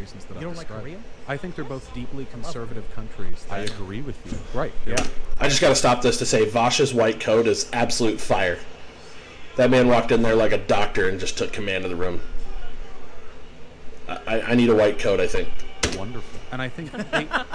reasons that You I've don't like described. Korea? I think they're both deeply conservative countries. I agree with you. Right. Yeah. I just got to stop this to say Vash's white coat is absolute fire. That man walked in there like a doctor and just took command of the room. I need a white coat, I think. Wonderful. And I think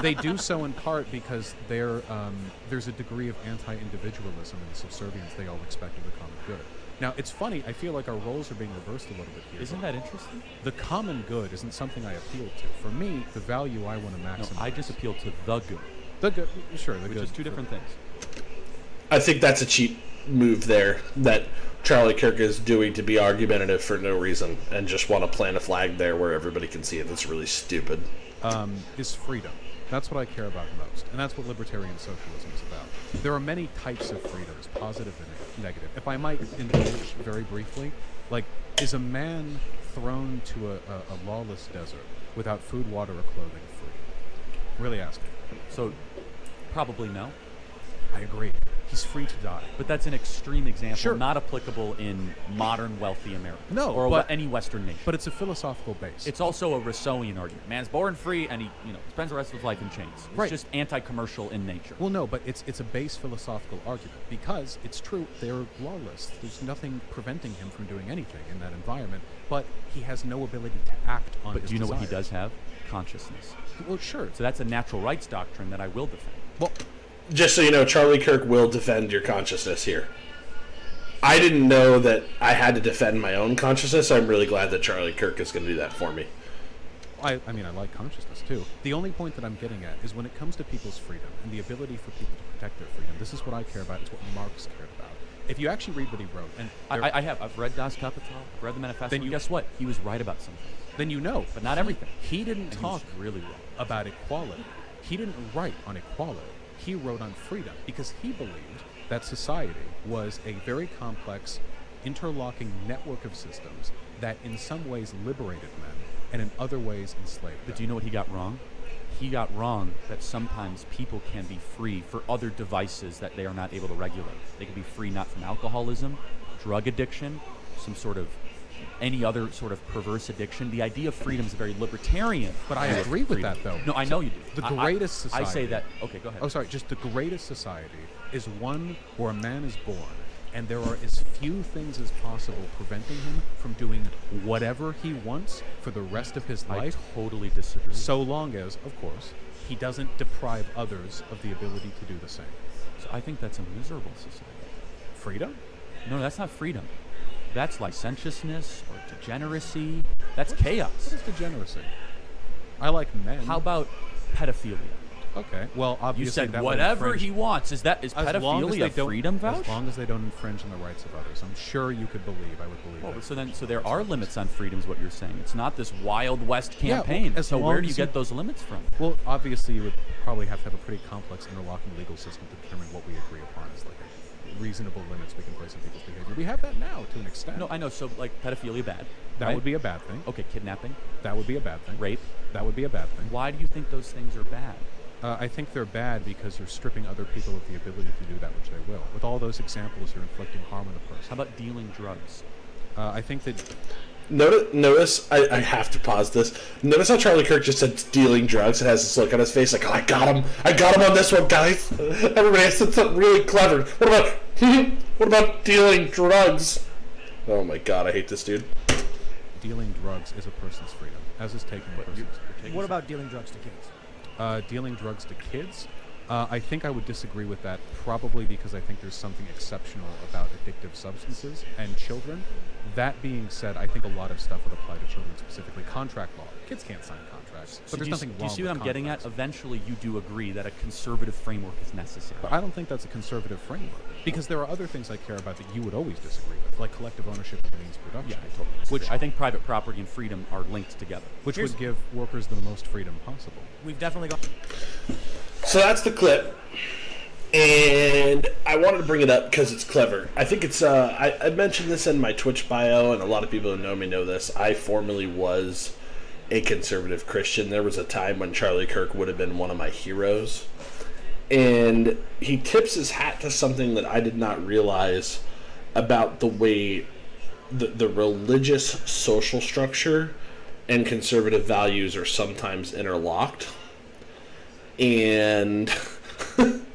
they do so in part because there's a degree of anti-individualism and subservience they all expect of the common good. Now, it's funny, I feel like our roles are being reversed a little bit here. Isn't that interesting? The common good isn't something I appeal to. For me, the value I want to No, maximize. I just appeal to the good, The good, sure, the which good. is two different things. I think that's a cheap move there that Charlie Kirk is doing to be argumentative for no reason and just want to plant a flag there where everybody can see it. That's really stupid. Is freedom. That's what I care about most, and that's what libertarian socialism is about. There are many types of freedoms, positive and negative. If I might indulge very briefly, like, is a man thrown to a lawless desert without food, water, or clothing free? Really asking. So, probably no. I agree. He's free to die. But that's an extreme example, Sure. not applicable in modern wealthy America. No, or but- any Western nation. But it's a philosophical base. It's also a Rousseauian argument. Man's born free, and he, spends the rest of his life in chains. It's Right. just anti-commercial in nature. Well, no, but it's a base philosophical argument because it's true they're lawless. There's nothing preventing him from doing anything in that environment, but he has no ability to act on But his do you know what he desires. does have? Consciousness. Well, sure. So that's a natural rights doctrine that I will defend. Well, Just so you know, Charlie Kirk will defend your consciousness here. I didn't know that I had to defend my own consciousness. I'm really glad that Charlie Kirk is going to do that for me. I mean, I like consciousness too. The only point that I'm getting at is when it comes to people's freedom and the ability for people to protect their freedom, this is what I care about. It's what Marx cared about. If you actually read what he wrote, and I've read Das Kapital, I've read the Manifesto, Then and you- guess what? He was right about some things. then you know. But not everything. He didn't And he talk was really wrong. about equality. He didn't write on equality. He wrote on freedom because he believed that society was a very complex, interlocking network of systems that in some ways liberated men and in other ways enslaved But them. do you know what he got wrong? He got wrong that sometimes people can be free for other devices that they are not able to regulate. They can be free not from alcoholism, drug addiction, some sort of any other sort of perverse addiction. The idea of freedom is very libertarian. But I view of agree with freedom. that, though. No, I know you do. The greatest I say society- that. Okay, go ahead. Oh, sorry. Just the greatest society is one where a man is born, and there are as few things as possible preventing him from doing whatever he wants for the rest of his I life, totally disagree. so long as, of course, he doesn't deprive others of the ability to do the same. So I think that's a miserable society. Freedom? No, that's not freedom. That's licentiousness or degeneracy. That's chaos. What is degeneracy? I like men. How about pedophilia? Okay. Well, obviously You said that would whatever infringe- he wants. Is as long as pedophilia they a don't- freedom vouch? As long as they don't infringe on the rights of others, I'm sure you could believe. I would believe. Well, that. so there are limits on freedom, is what you're saying. It's not this Wild West Yeah, well, campaign. as So long where do you as get you- those limits from? Well, obviously, you would probably have to have a pretty complex interlocking legal system to determine what we agree upon as like reasonable limits we can place on people's behavior. We have that now to an extent. No, I know. So like pedophilia, bad. that right? would be a bad thing. Okay. Kidnapping, That would be a bad thing. rape. That would be a bad thing. Why do you think those things are bad? I think they're bad because you're stripping other people of the ability to do that which they will. With all those examples, you're inflicting harm on the person. How about dealing drugs? I think that Notice, I have to pause this. Notice how Charlie Kirk just said dealing drugs and has this look on his face like, oh, I got him on this one, guys. Everybody has said something really clever. What about dealing drugs? Oh my god, I hate this dude. dealing drugs is a person's freedom, as is taking a person's freedom. What about dealing drugs to kids? Dealing drugs to kids, I think I would disagree with that, probably because I think there's something exceptional about addictive substances and children. That being said, I think a lot of stuff would apply to children specifically. Contract law. Kids can't sign contracts. But So there's nothing do you wrong see with what I'm getting at? contracts. Eventually, you do agree that a conservative framework is necessary. But I don't think that's a conservative framework. Because there are other things I care about that you would always disagree with, like collective ownership of the means of production. Yeah, I totally disagree. Which, I think private property and freedom are linked together. which Here's- would give workers the most freedom possible. We've definitely got. So that's the clip. And I wanted to bring it up because it's clever. I think it's, I mentioned this in my Twitch bio, and a lot of people who know me know this. I formerly was a conservative Christian. There was a time when Charlie Kirk would have been one of my heroes. And he tips his hat to something that I did not realize about the way the religious social structure and conservative values are sometimes interlocked. And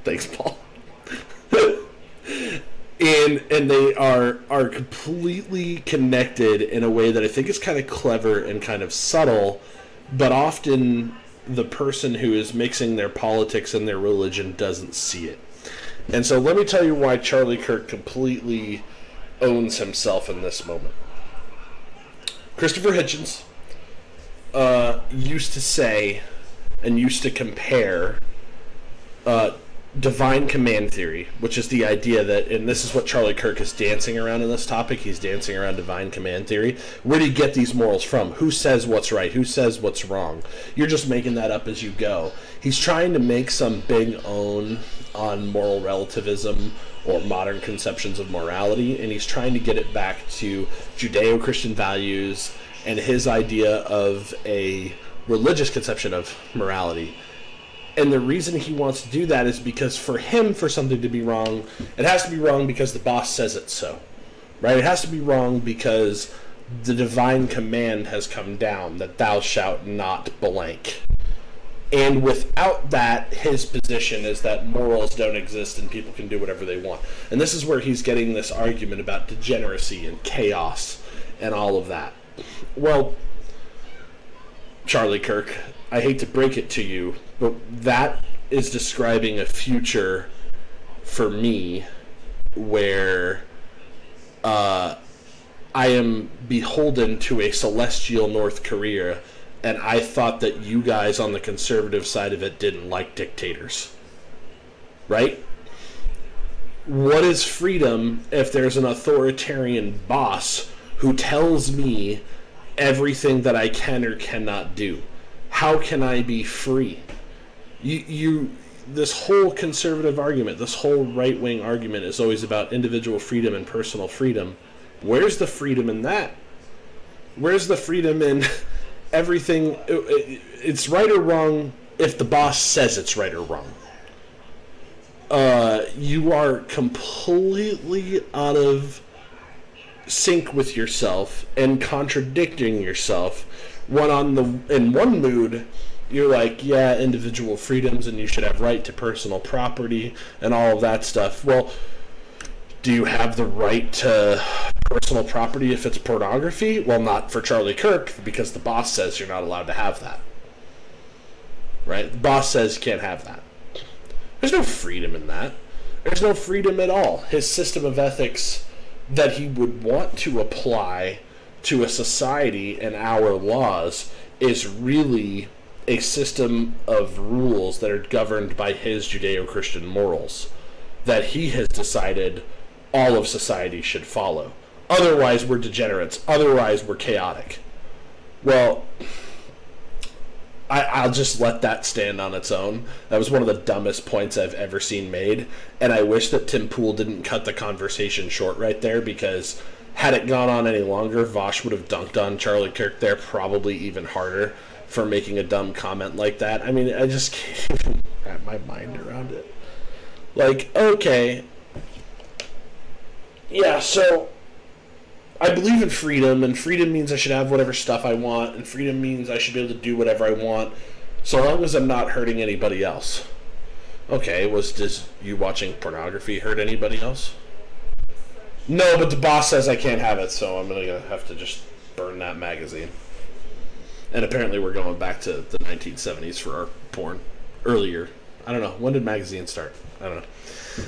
thanks, Paul. and they are completely connected in a way that I think is kind of clever and kind of subtle, but often the person who is mixing their politics and their religion doesn't see it. And so let me tell you why Charlie Kirk completely owns himself in this moment. Christopher Hitchens used to say and used to compare divine command theory, which is the idea that, and this is what Charlie Kirk is dancing around in this topic, he's dancing around divine command theory. Where do you get these morals from? Who says what's right? Who says what's wrong? You're just making that up as you go. He's trying to make some big own on moral relativism or modern conceptions of morality, and he's trying to get it back to Judeo-Christian values and his idea of a religious conception of morality. And the reason he wants to do that is because for him, for something to be wrong, it has to be wrong because the boss says it so, right? It has to be wrong because the divine command has come down that thou shalt not blank. And without that, his position is that morals don't exist and people can do whatever they want. And this is where he's getting this argument about degeneracy and chaos and all of that. Well, Charlie Kirk, I hate to break it to you, but that is describing a future for me where I am beholden to a celestial North Korea, and I thought that you guys on the conservative side of it didn't like dictators. Right? What is freedom if there's an authoritarian boss who tells me everything that I can or cannot do? How can I be free? This whole conservative argument, this whole right-wing argument is always about individual freedom and personal freedom. Where's the freedom in that? Where's the freedom in everything? It's right or wrong if the boss says it's right or wrong. You are completely out of sync with yourself and contradicting yourself. In one mood, you're like, yeah, individual freedoms and you should have right to personal property and all of that stuff. Well, do you have the right to personal property if it's pornography? Well, not for Charlie Kirk, because the boss says you're not allowed to have that. Right? The boss says you can't have that. There's no freedom in that. There's no freedom at all. His system of ethics that he would want to apply to a society and our laws is really a system of rules that are governed by his Judeo-Christian morals that he has decided all of society should follow. Otherwise, we're degenerates. Otherwise, we're chaotic. Well, I'll just let that stand on its own. That was one of the dumbest points I've ever seen made, and I wish that Tim Pool didn't cut the conversation short right there, because had it gone on any longer, Vosh would have dunked on Charlie Kirk there probably even harder for making a dumb comment like that. I mean, I just can't even wrap my mind around it. Like, okay, yeah, so I believe in freedom, and freedom means I should have whatever stuff I want, and freedom means I should be able to do whatever I want, so long as I'm not hurting anybody else. Okay, does you watching pornography hurt anybody else? No, but the boss says I can't have it, so I'm going to have to just burn that magazine. And apparently we're going back to the 1970s for our porn. Earlier. I don't know. When did magazines start? I don't know.